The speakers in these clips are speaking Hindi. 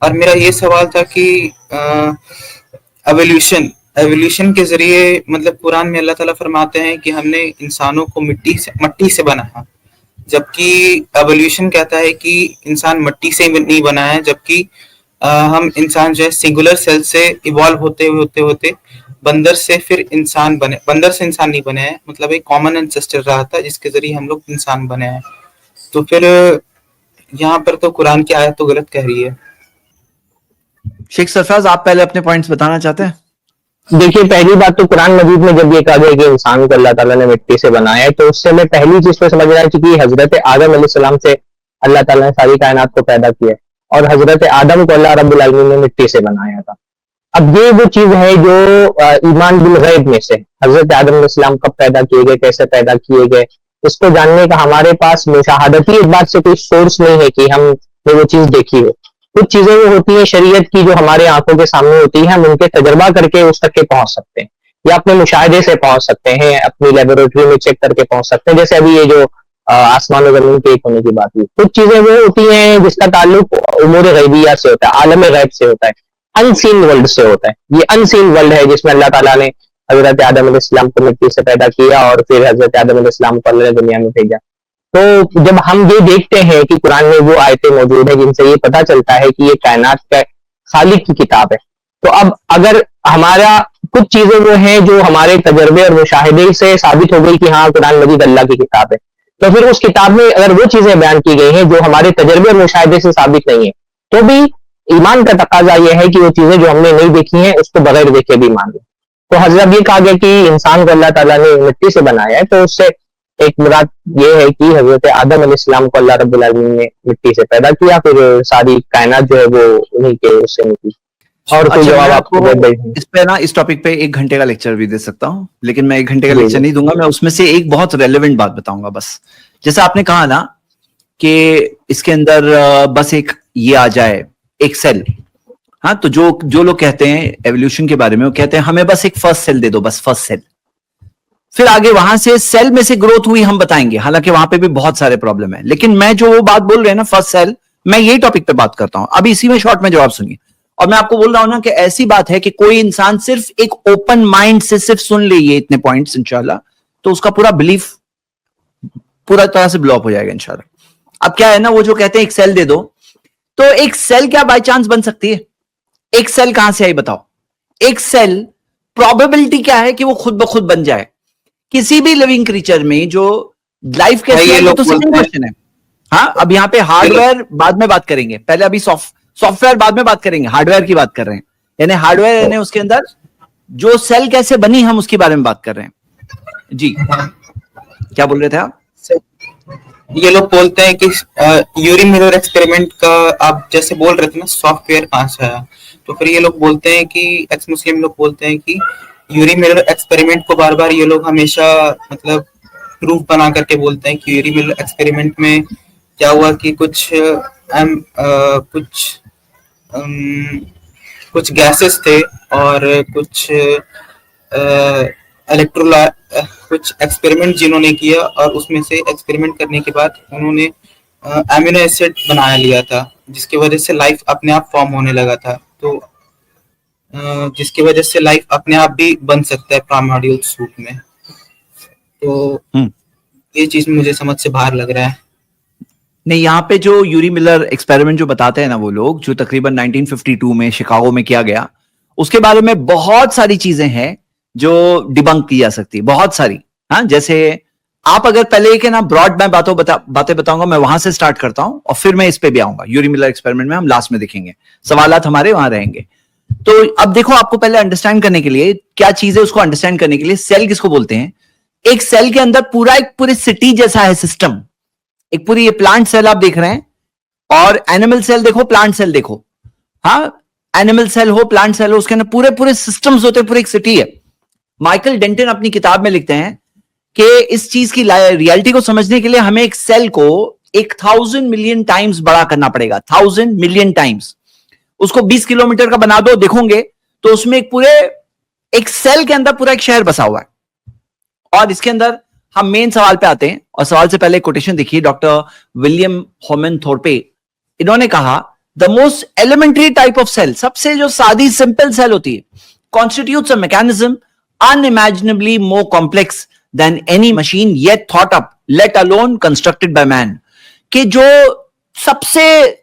और मेरा ये सवाल था कि एवोल्यूशन एवोल्यूशन के जरिए मतलब कुरान में अल्लाह ताला फरमाते हैं कि हमने इंसानों को मट्टी से बनाया, जबकि एवोल्यूशन कहता है कि इंसान मट्टी से नहीं बना है, जबकि हम इंसान जो है सिंगुलर सेल से इवॉल्व होते बंदर से फिर इंसान बने। बंदर से इंसान नहीं बने हैं, मतलब एक कॉमन एंसेस्टर रहा था जिसके जरिए हम लोग इंसान बने हैं। तो फिर यहाँ पर तो कुरान की आयत तो गलत कह रही है। शेख सरफराज, आप पहले अपने पॉइंट्स बताना चाहते हैं? देखिए, पहली बात तो कुरान मजीद में जब ये कहा गया कि इंसान को अल्लाह ताला ने मिट्टी से बनाया है, तो उससे मैं पहली चीज तो समझ रहा हूँ कि हजरत आदम अलैहिस्सलाम से अल्लाह ताला ने सारी कायनात को पैदा किया और हजरत आदम को अल्लाह रब्बुल आलमीन ने मिट्टी से बनाया था। अब ये वो चीज है जो ईमान बिल गैब में से, हजरत आदम अलैहिस्सलाम कब पैदा किए गए, कैसे पैदा किए गए, इसको जानने का हमारे पास मुशाहदती इस बात से कोई सोर्स नहीं है कि हमने वो चीज देखी हो। कुछ चीजें वो होती हैं शरीयत की जो हमारे आंखों के सामने होती है, हम उनके तजर्बा करके उस तक के पहुंच सकते हैं या अपने मुशाहिदे से पहुंच सकते हैं, अपनी लेबोरेटरी में चेक करके पहुंच सकते हैं। जैसे अभी ये जो आसमान और जमीन के एक होने की बात हुई, कुछ चीजें वो होती हैं जिसका ताल्लुक उमूर गैबिया से होता है, आलम गैब से होता है, अनसीन वर्ल्ड से होता है। ये अनसीन वर्ल्ड है जिसमें अल्लाह ताला ने हजरत आदम अलैहिस्सलाम को मिट्टी से पैदा किया और फिर हजरत आदम अलैहिस्सलाम को अल्लाह ने दुनिया में भेजा। तो जब हम ये देखते हैं कि कुरान में वो आयतें मौजूद है जिनसे ये पता चलता है कि ये कायनात का खालिक की किताब है, तो अब अगर हमारा कुछ चीजें वो हैं जो हमारे तजर्बे और मुशाहिदे से साबित हो गई कि हाँ कुरान मजीद अल्लाह की किताब है, तो फिर उस किताब में अगर वो चीजें बयान की गई हैं जो हमारे तजर्बे और मुशाहिदे से साबित नहीं है, तो भी ईमान का तकाजा यह है कि वो चीजें जो हमने नहीं देखी हैं उसको बगैर देखे भी मान लें। तो हजरत ये कहा गया कि इंसान को अल्लाह ताला ने मिट्टी से बनाया है, तो उससे एक मुराद ये है कि हजरत आदम अलैहिस्सलाम को अल्लाह रब्बुल आलमीन ने मिट्टी से पैदा किया, फिर सारी कायनात जो है वो उन्हीं के उससे निकली। और कोई जवाब आपको इस पे ना, इस टॉपिक पे 1 घंटे का लेक्चर भी दे सकता हूँ, लेकिन मैं 1 घंटे का लेक्चर नहीं दूंगा। मैं उसमें से एक बहुत रेलेवेंट बात बताऊंगा बस। जैसे आपने कहा ना कि इसके अंदर बस एक ये आ जाए, एक सेल। हाँ, तो जो लोग कहते हैं एवोल्यूशन के बारे में, वो कहते हैं हमें बस एक फर्स्ट सेल दे दो, बस फर्स्ट सेल, फिर आगे वहां से सेल में से ग्रोथ हुई हम बताएंगे। हालांकि वहां पे भी बहुत सारे प्रॉब्लम है, लेकिन मैं जो वो बात बोल रहे हैं ना फर्स्ट सेल, मैं यही टॉपिक पे बात करता हूं। अभी इसी में शॉर्ट में जवाब सुनिए। और मैं आपको बोल रहा हूं ना कि ऐसी बात है कि कोई इंसान सिर्फ एक ओपन माइंड से सिर्फ सुन ले ये इतने पॉइंट्स इंशाल्लाह, तो उसका पूरा बिलीफ पूरा तरह से ब्लॉक हो जाएगा इंशाल्लाह। अब क्या है ना, वो जो कहते हैं एक सेल दे दो, तो एक सेल क्या बाय चांस बन सकती है? एक सेल कहां से आई बताओ? एक सेल प्रोबेबिलिटी क्या है कि वो खुद ब खुद बन जाए? किसी भी लिविंग क्रीचर में जो लाइफ कैसी है, तो सेकंड क्वेश्चन है। हाँ, अब यहाँ पे हार्डवेयर बाद में बात करेंगे, पहले अभी सॉफ्टवेयर बाद में बात करेंगे, हार्डवेयर की बात कर रहे हैं। यानी हार्डवेयर यानी उसके अंदर जो सेल कैसे बनी, हम उसके बारे में बात कर रहे हैं। जी, क्या बोल रहे थे आप? ये लोग बोलते हैं कि यूरी मिलर एक्सपेरिमेंट का आप जैसे बोल रहे थे ना, सॉफ्टवेयर कहां से आया, तो फिर ये लोग बोलते हैं कि एक्स मुस्लिम लोग बोलते हैं कि यूरी मिलर एक्सपेरिमेंट को बार बार ये लोग हमेशा मतलब प्रूफ बना करके बोलते हैं कि यूरी मिलर एक्सपेरिमेंट में क्या हुआ कि कुछ गैसेस थे और कुछ एक्सपेरिमेंट जिन्होंने किया, और उसमें से एक्सपेरिमेंट करने के बाद उन्होंने अमीनो एसिड बना लिया था, जिसकी वजह से लाइफ अपने आप फॉर्म होने लगा था। तो जिसकी वजह से लाइफ अपने आप भी बन सकता है प्राइमर्डियल सूट में। तो ये चीज मुझे समझ से बाहर लग रहा है। नहीं, यहाँ पे जो यूरी मिलर एक्सपेरिमेंट जो बताते हैं ना वो लोग, जो तकरीबन 1952 में शिकागो में किया गया, उसके बारे में बहुत सारी चीजें हैं जो डिबंक की जा सकती है, बहुत सारी। हाँ, जैसे आप अगर पहले के ना ब्रॉड मैं बातें बताऊंगा, मैं वहां से स्टार्ट करता हूं और फिर मैं इस पे भी आऊंगा। यूरी मिलर एक्सपेरिमेंट में हम लास्ट में देखेंगे, सवालात हमारे वहां रहेंगे। तो अब देखो, आपको पहले अंडरस्टैंड करने के लिए क्या चीज है, उसको अंडरस्टैंड करने के लिए सेल किसको बोलते हैं? एक सेल के अंदर पूरी सिटी जैसा है सिस्टम, एक पूरी, ये प्लांट सेल आप देख रहे हैं, और एनिमल सेल देखो, प्लांट सेल देखो। हाँ, एनिमल सेल हो, प्लांट सेल हो, उसके अंदर पूरे सिस्टम्स होते हैं, पूरी एक सिटी है। माइकल डेंटन अपनी किताब में लिखते हैं कि इस चीज की रियलिटी को समझने के लिए हमें एक सेल को 1000 मिलियन टाइम्स बड़ा करना पड़ेगा। 1000 मिलियन टाइम्स। उसको 20 किलोमीटर का बना दो, देखोगे तो उसमें एक सेल के अंदर पूरा एक शहर बसा हुआ है। और इसके अंदर हम मेन सवाल पे आते हैं, और सवाल से पहले कोटेशन देखिए, डॉक्टर विलियम होमन थोरपे, इन्होंने कहा the most elementary type of cell, सबसे जो सादी सिंपल सेल होती है, constitutes a mechanism unimaginably more complex than any machine yet thought up, let alone constructed by man. कि जो सबसे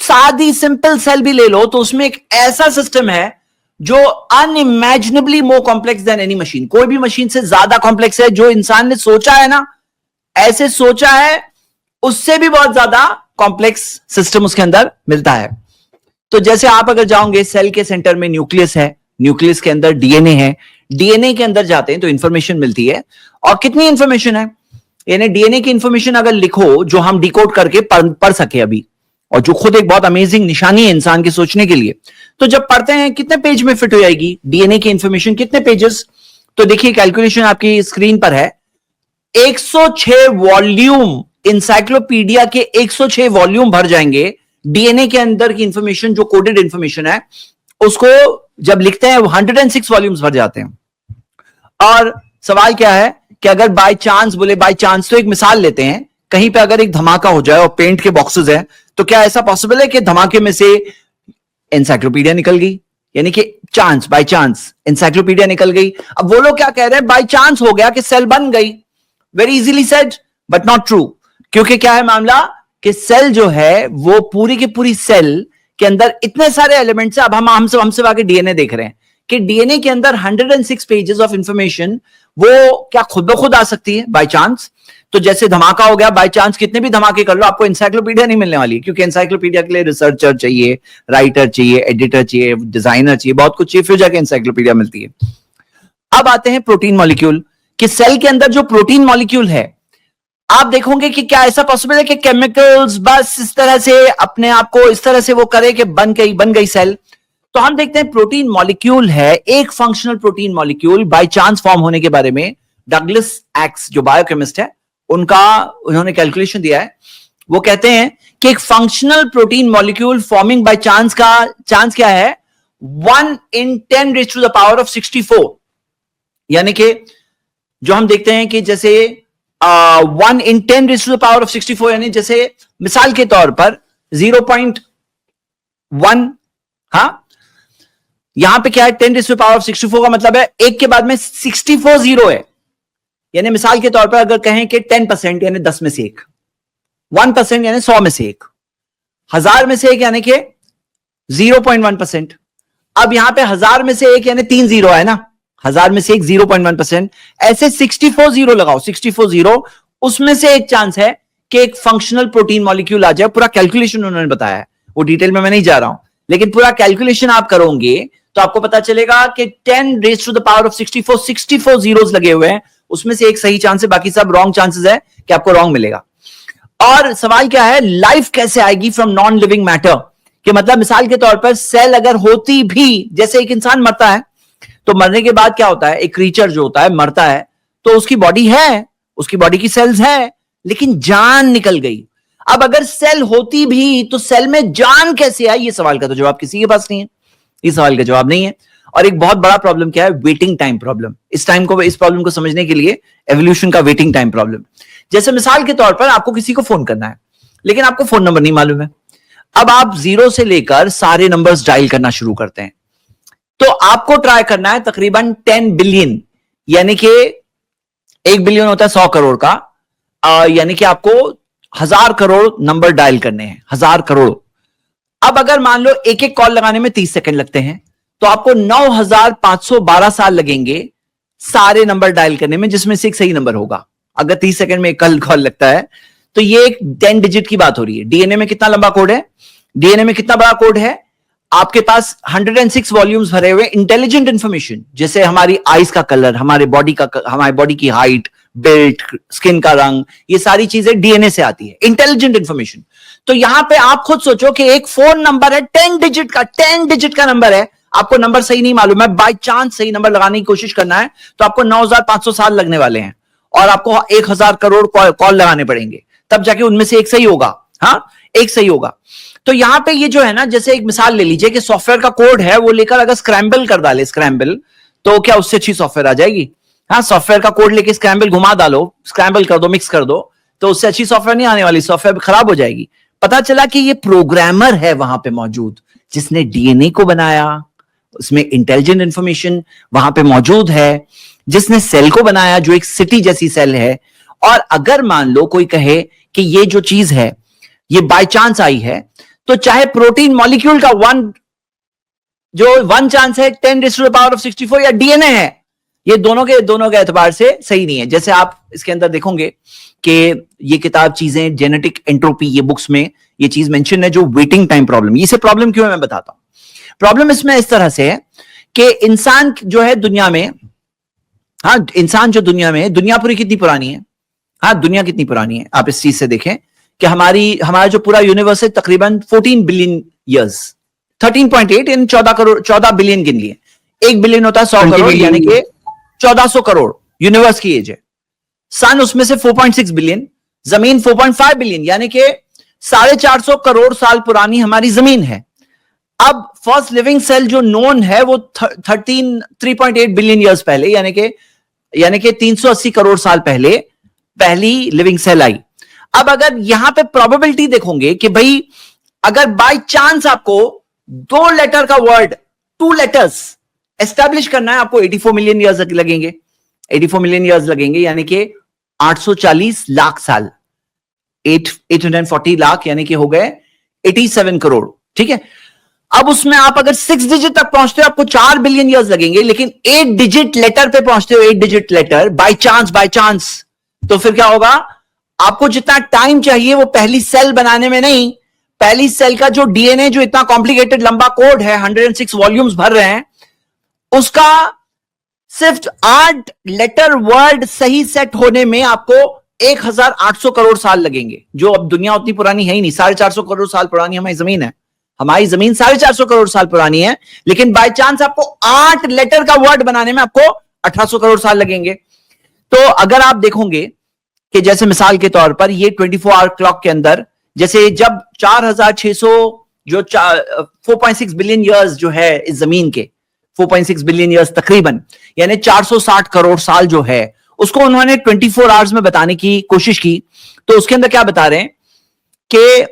सादी सिंपल सेल भी ले लो तो उसमें एक ऐसा सिस्टम है जो unimaginably more complex than any machine, कोई भी मशीन से ज्यादा कॉम्प्लेक्स है। जो इंसान ने सोचा है ना, ऐसे सोचा है, उससे भी बहुत ज्यादा कॉम्प्लेक्स सिस्टम उसके अंदर मिलता है। तो जैसे आप अगर जाओगे, सेल के सेंटर में न्यूक्लियस है, न्यूक्लियस के अंदर डीएनए है, डीएनए के अंदर जाते हैं तो इंफॉर्मेशन मिलती है। और कितनी इंफॉर्मेशन है, यानी डीएनए की इंफॉर्मेशन अगर लिखो जो हम डिकोड करके पढ़ सके अभी, और जो खुद एक बहुत अमेजिंग निशानी है इंसान के सोचने के लिए, तो जब पढ़ते हैं कितने पेज में फिट हो जाएगी डीएनए की इंफॉर्मेशन, कितने पेजेस? तो देखिए कैलकुलेशन आपकी स्क्रीन पर है, 106 वॉल्यूम, इंसाइक्लोपीडिया के 106 वॉल्यूम भर जाएंगे डीएनए के अंदर की इंफॉर्मेशन, जो कोडेड इंफॉर्मेशन है उसको जब लिखते हैं 106 वॉल्यूम्स भर जाते हैं। और सवाल क्या है कि अगर बाय चांस, बोले बाय चांस, तो एक मिसाल लेते हैं, कहीं पे अगर एक धमाका हो जाए और पेंट के बॉक्सेस हैं, तो क्या ऐसा पॉसिबल है कि धमाके में से एनसाइक्लोपीडिया निकल गई? यानी कि चांस, बाय चांस एनसाइक्लोपीडिया निकल गई। अब वो लोग क्या कह रहे हैं, बाय चांस हो गया कि सेल बन गई। Very easily said but not true, क्योंकि क्या है मामला कि सेल जो है वो पूरी की पूरी सेल के अंदर इतने सारे एलिमेंट्स है। अब हम हमसे आगे डीएनए देख रहे हैं कि डीएनए के अंदर 106 पेजेस ऑफ इंफॉर्मेशन, वो क्या खुद ब खुद आ सकती है बाय चांस? तो जैसे धमाका हो गया, बाय चांस कितने भी धमाके कर लो, आपको एनसाइक्लोपीडिया नहीं मिलने वाली, क्योंकि एनसाइक्लोपीडिया के लिए रिसर्चर चाहिए, राइटर चाहिए, एडिटर चाहिए, डिजाइनर चाहिए, बहुत कुछ चाहिए, फिर जाके एनसाइक्लोपीडिया मिलती है। अब आते हैं प्रोटीन मॉलिक्यूल, कि सेल के अंदर जो प्रोटीन मॉलिक्यूल है, आप देखोगे कि क्या ऐसा पॉसिबल है कि केमिकल्स बस इस तरह से अपने आप को इस तरह से वो करे कि बन गई सेल? तो हम देखते हैं प्रोटीन मॉलिक्यूल है, एक functional protein molecule by chance form होने के बारे में डगलस एक्स जो बायोकेमिस्ट है, उन्होंने कैलकुलेशन दिया है। वो कहते हैं कि एक functional protein molecule forming by chance का चांस क्या है, 1 in 10⁻64। यानी कि जो हम देखते हैं कि जैसे 1 in 10⁻64, यानी जैसे मिसाल के तौर पर 0.1, हाँ यहां पे क्या है, 10⁻64 का मतलब है एक के बाद में 64 जीरो है। यानी मिसाल के तौर पर अगर कहें कि 10% यानी 10 में से एक, 1% यानी 100 में से एक, 1000 में से एक यानी कि 0.1%। अब यहां पे 1000 में से एक यानी 3 जीरो है ना, 1000 में से एक 0.1%, ऐसे 64 जीरो लगाओ, 64 जीरो, उसमें से एक चांस है कि एक फंक्शनल प्रोटीन मॉलिक्यूल आ जाए। पूरा कैलकुलेशन उन्होंने बताया है, वो डिटेल में मैं नहीं जा रहा हूं, लेकिन पूरा कैलकुलेशन आप करोगे तो आपको पता चलेगा कि 10⁻64 64 जीरोस लगे हुए हैं, उसमें से एक सही चांस है, बाकी सब रॉन्ग चांसेस है कि आपको रॉन्ग मिलेगा। और सवाल क्या है, लाइफ कैसे आएगी फ्रॉम नॉन लिविंग मैटर? कि मतलब मिसाल के तौर पर सेल अगर होती भी, जैसे एक इंसान मरता है तो मरने के बाद क्या होता है, एक क्रीचर जो होता है मरता है तो उसकी बॉडी है, उसकी बॉडी की सेल्स है, लेकिन जान निकल गई। अब अगर सेल होती भी तो सेल में जान कैसे आई, ये सवाल का तो जवाब किसी के पास नहीं है, इस सवाल का जवाब नहीं है। और एक बहुत बड़ा प्रॉब्लम क्या है, वेटिंग टाइम प्रॉब्लम। इस प्रॉब्लम को समझने के लिए एवोल्यूशन का वेटिंग टाइम प्रॉब्लम। जैसे मिसाल के तौर पर आपको किसी को फोन करना है, लेकिन आपको फोन नंबर नहीं मालूम है। अब आप 0 से लेकर सारे नंबर्स डायल करना शुरू करते हैं, तो आपको ट्राई करना है तकरीबन 10 बिलियन, यानी कि 1 बिलियन होता है 100 करोड़ का, यानी कि आपको 1000 करोड़ नंबर डायल करने हैं, 1000 करोड़। अब अगर मान लो एक एक कॉल लगाने में 30 सेकंड लगते हैं, तो आपको 9512 साल लगेंगे सारे नंबर डायल करने में, जिसमें से एक सही नंबर होगा। अगर 30 सेकंड में एक कॉल लगता है तो ये एक 10 डिजिट की बात हो रही है। डीएनए में कितना लंबा कोड है, डीएनए में कितना बड़ा कोड है, आपके पास 106 वॉल्यूम्स भरे हुए इंटेलिजेंट इंफॉर्मेशन, जैसे हमारी आईज का कलर, हमारी बॉडी की हाइट, बिल्ट, स्किन का रंग, ये सारी चीजें डीएनए से आती है, इंटेलिजेंट इंफॉर्मेशन। तो यहां पे आप खुद सोचो कि एक फोन नंबर है 10 डिजिट का नंबर है, आपको नंबर सही नहीं मालूम है, बाय चांस सही नंबर लगाने की कोशिश करना है तो आपको 9500 साल लगने वाले हैं, और आपको 1000 करोड़ कॉल लगाने पड़ेंगे, तब जाके उनमें से एक सही होगा। हाँ, एक सही होगा। तो यहां पे ये जो है ना, जैसे एक मिसाल ले लीजिए कि सॉफ्टवेयर का कोड है, वो लेकर अगर स्क्रैम्बल कर डाले, स्क्रैम्बल, तो क्या उससे अच्छी सॉफ्टवेयर आ जाएगी? हाँ, सॉफ्टवेयर का कोड लेके स्क्रैम्बल घुमा डालो, स्क्रैम्बल कर दो, मिक्स कर दो, तो उससे अच्छी सॉफ्टवेयर नहीं आने वाली, सॉफ्टवेयर खराब हो जाएगी। पता चला कि ये प्रोग्रामर है वहां पे मौजूद, जिसने डीएनए को बनाया, उसमें इंटेलिजेंट इंफॉर्मेशन वहां पे मौजूद है, जिसने सेल को बनाया जो एक सिटी जैसी सेल है। और अगर मान लो कोई कहे कि ये जो चीज है ये बाय चांस आई है, तो चाहे प्रोटीन मॉलिक्यूल का वन चांस है 10⁻64 या डीएनए है, ये दोनों के एतबार से सही नहीं है। जैसे आप इसके अंदर देखोगे कि ये किताब चीजें जेनेटिक एंट्रोपी, ये बुक्स में ये चीज मेंशन है जो वेटिंग टाइम प्रॉब्लम। इसे प्रॉब्लम क्यों है मैं बताता हूं। प्रॉब्लम इसमें इस तरह से है कि इंसान जो है दुनिया में, हाँ इंसान जो दुनिया में, दुनिया पूरी कितनी पुरानी है, हाँ दुनिया कितनी पुरानी है, आप इस चीज से देखें कि हमारा जो पूरा यूनिवर्स है तकरीबन 14 बिलियन ईयर्स, 13.8 इन 14 बिलियन गिन लिए, 1 बिलियन होता है 100 करोड़, यानी कि 1400 करोड़ यूनिवर्स की एज है। सन उसमें से 4.6 बिलियन, जमीन 4.5 बिलियन, यानी कि 450 करोड़ साल पुरानी हमारी जमीन है। अब फर्स्ट लिविंग सेल जो नोन है वो 3.8 बिलियन ईयर्स पहले, यानी कि 380 करोड़ साल पहले पहली लिविंग सेल आई। अब अगर यहां पे प्रोबेबिलिटी देखोगे कि भाई अगर बाय चांस आपको 2 लेटर का वर्ड, 2 लेटर्स एस्टैब्लिश करना है, आपको 84 मिलियन ईयर्स लगेंगे, 84 मिलियन ईयर्स लगेंगे, यानी कि 840 लाख साल, 840 लाख, यानी कि हो गए 87 करोड़। ठीक है, अब उसमें आप अगर 6 डिजिट तक पहुंचते हो आपको 4 बिलियन ईयर्स लगेंगे, लेकिन 8 डिजिट लेटर पे पहुंचते हो, 8 डिजिट लेटर बाय चांस, तो फिर क्या होगा, आपको जितना टाइम चाहिए वो पहली सेल बनाने में नहीं, पहली सेल का जो डीएनए जो इतना कॉम्प्लिकेटेड लंबा कोड है, 106 वॉल्यूम्स भर रहे हैं, उसका सिर्फ 8 लेटर वर्ड सही सेट होने में आपको 1800 करोड़ साल लगेंगे, जो अब दुनिया उतनी पुरानी है ही नहीं, 450 करोड़ साल पुरानी हमारी जमीन है, हमारी जमीन 450 करोड़ साल पुरानी है, लेकिन बाय चांस आपको 8 लेटर का वर्ड बनाने में आपको 1800 करोड़ साल लगेंगे। तो अगर आप देखोगे कि जैसे मिसाल के तौर पर ये 24 आवर क्लॉक के अंदर, जैसे जब 4600 जो 4.6 बिलियन ईयर्स जो है इस जमीन के, 4.6 बिलियन ईयर्स तकरीबन, यानी 460 करोड़ साल जो है, उसको उन्होंने 24 आवर्स में बताने की कोशिश की। तो उसके अंदर क्या बता रहे हैं कि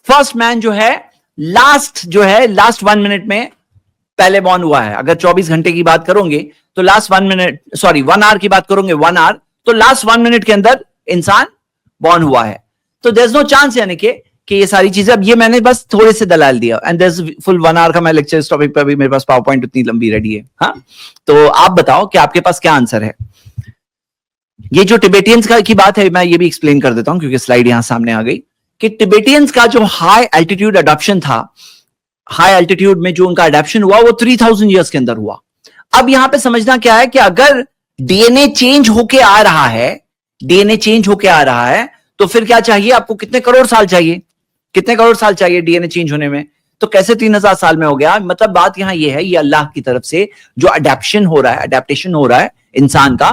फर्स्ट मैन जो है लास्ट 1 मिनट में पहले बॉर्न हुआ है। अगर 24 घंटे की बात करोगे तो लास्ट 1 आवर की बात करोगे, 1 आवर, तो लास्ट 1 मिनट के अंदर इंसान बॉर्न हुआ है। तो देयर इज नो चांस, यानी कि ये सारी चीजें, अब ये मैंने बस थोड़े से दलाल दिया, and there is full 1 hour का मैं लेक्चर इस टॉपिक पर भी, मेरे पास पावर पॉइंट उतनी लंबी रेडी है। हाँ, तो आप बताओ कि आपके पास क्या आंसर है। ये जो टिबेटियंस की बात है, मैं ये भी एक्सप्लेन कर देता हूं क्योंकि स्लाइड यहां सामने आ गई, कि टिबेटियंस का जो हाई एल्टीट्यूड अडॉप्शन था, हाई एल्टीट्यूड में जो उनका अडॉप्शन हुआ वो 3000 ईयर्स के अंदर हुआ। अब यहां पे समझना क्या है कि अगर डीएनए चेंज होके आ रहा है, तो फिर क्या चाहिए आपको, कितने करोड़ साल चाहिए डीएनए चेंज होने में। तो कैसे 3000 साल में हो गया, मतलब बात यहां ये है, ये अल्लाह की तरफ से जो अडैप्टेशन हो रहा है इंसान का,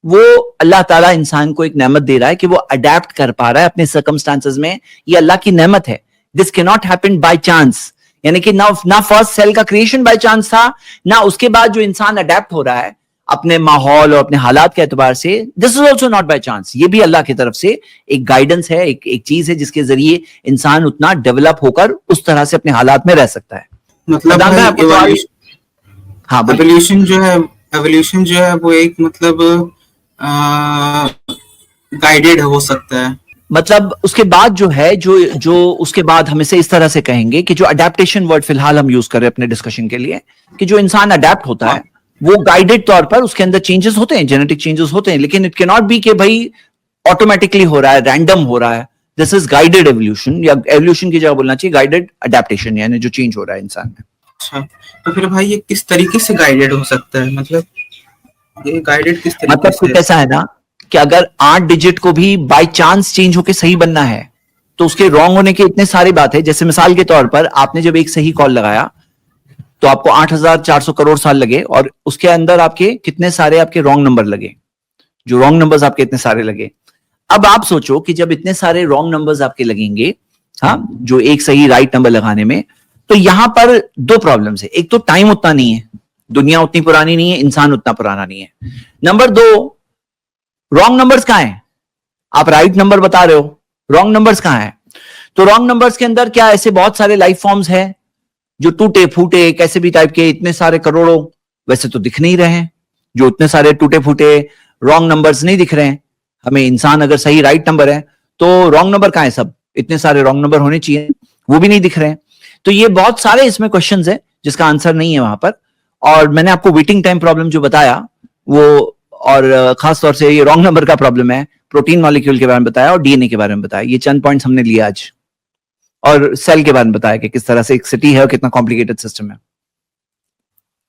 वो अल्लाह ताला इंसान को एक नेमत दे रहा है कि वो अडेप्ट कर पा रहा है अपने सर्कमस्टांसेस में। ये अल्लाह की नेमत है, this can not happen by chance, यानी कि ना फर्स्ट सेल का क्रिएशन बाय चांस था, ना उसके बाद जो इंसान अडेप्ट हो रहा है अपने माहौल और अपने हालात के एतबार से, this is also not by chance. ये भी अल्लाह की तरफ से एक गाइडेंस है, एक चीज है जिसके जरिए इंसान उतना डेवलप होकर उस तरह से अपने हालात में रह सकता है। मतलब एवोल्यूशन जो है वो एक मतलब गाइडेड हो सकता है। मतलब उसके बाद जो है जो उसके बाद हम इसे इस तरह से कहेंगे कि जो अडेप्टेशन वर्ड फिलहाल हम यूज करें अपने डिस्कशन के लिए, कि जो इंसान अडेप्ट होता है वो गाइडेड तौर पर उसके अंदर चेंजेस होते हैं, जेनेटिक चेंजेस होते हैं, लेकिन इट कैन नॉट बी कि भाई ऑटोमेटिकली हो रहा है, रैंडम हो रहा है। दिस इज गाइडेड एवोल्यूशन, या एवोल्यूशन की जगह बोलना चाहिए गाइडेड अडेप्टेशन, यानी जो चेंज हो रहा है इंसान में। अच्छा, तो फिर भाई ये किस तरीके से गाइडेड हो सकता है, मतलब ये गाइडेड किस तरीके मतलब कुछ ऐसा है ना कि अगर 8 डिजिट को भी बाय चांस चेंज होके सही बनना है तो उसके रॉन्ग होने के इतने सारी बात है। जैसे मिसाल के तौर पर आपने जब एक सही कॉल लगाया तो आपको 8400 करोड़ साल लगे, और उसके अंदर आपके कितने सारे आपके रॉन्ग नंबर लगे, जो रॉन्ग नंबर्स आपके इतने सारे लगे। अब आप सोचो कि जब इतने सारे रॉन्ग नंबर्स आपके लगेंगे, हाँ, जो एक सही राइट नंबर लगाने में, तो यहां पर 2 प्रॉब्लम्स है। एक तो टाइम उतना नहीं है, दुनिया उतनी पुरानी नहीं है, इंसान उतना पुराना नहीं है। नंबर 2, रॉन्ग नंबर्स कहां हैं? आप राइट नंबर बता रहे हो, रॉन्ग नंबर्स कहां हैं? तो रॉन्ग नंबर्स के अंदर क्या ऐसे बहुत सारे लाइफ फॉर्म्स हैं जो टूटे फूटे कैसे भी टाइप के इतने सारे करोड़ों वैसे तो दिख नहीं रहे हैं, जो इतने सारे टूटे फूटे रॉन्ग नंबर्स नहीं दिख रहे हैं। हमें इंसान अगर सही राइट नंबर है तो रॉन्ग नंबर कहां है, सब इतने सारे रॉन्ग नंबर होने चाहिए, वो भी नहीं दिख रहे हैं। तो ये बहुत सारे इसमें क्वेश्चंस है जिसका आंसर नहीं है वहां पर। और मैंने आपको वेटिंग टाइम प्रॉब्लम जो बताया वो, और खास तौर से ये रॉन्ग नंबर का प्रॉब्लम है, प्रोटीन मॉलिक्यूल के बारे में बताया और डीएनए के बारे में बताया। ये चंद पॉइंट्स हमने लिए आज, और सेल के बारे में बताया कि किस तरह से एक सिटी है और कितना कॉम्प्लिकेटेड सिस्टम है।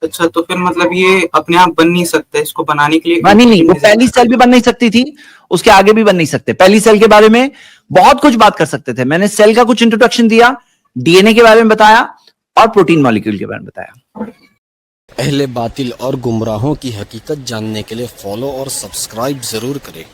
अच्छा, तो फिर मतलब ये अपने आप बन नहीं सकता, इसको बनाने के लिए नहीं, वो पहली सेल भी बन नहीं सकती थी, उसके आगे भी बन नहीं सकते। पहली सेल के बारे में बहुत कुछ बात कर सकते थे, मैंने सेल का कुछ इंट्रोडक्शन दिया, डीएनए के बारे में बताया और प्रोटीन मॉलिक्यूल के बारे में बताया। अहले बातिल और गुमराहों की हकीकत जानने के लिए फॉलो और सब्सक्राइब जरूर करें।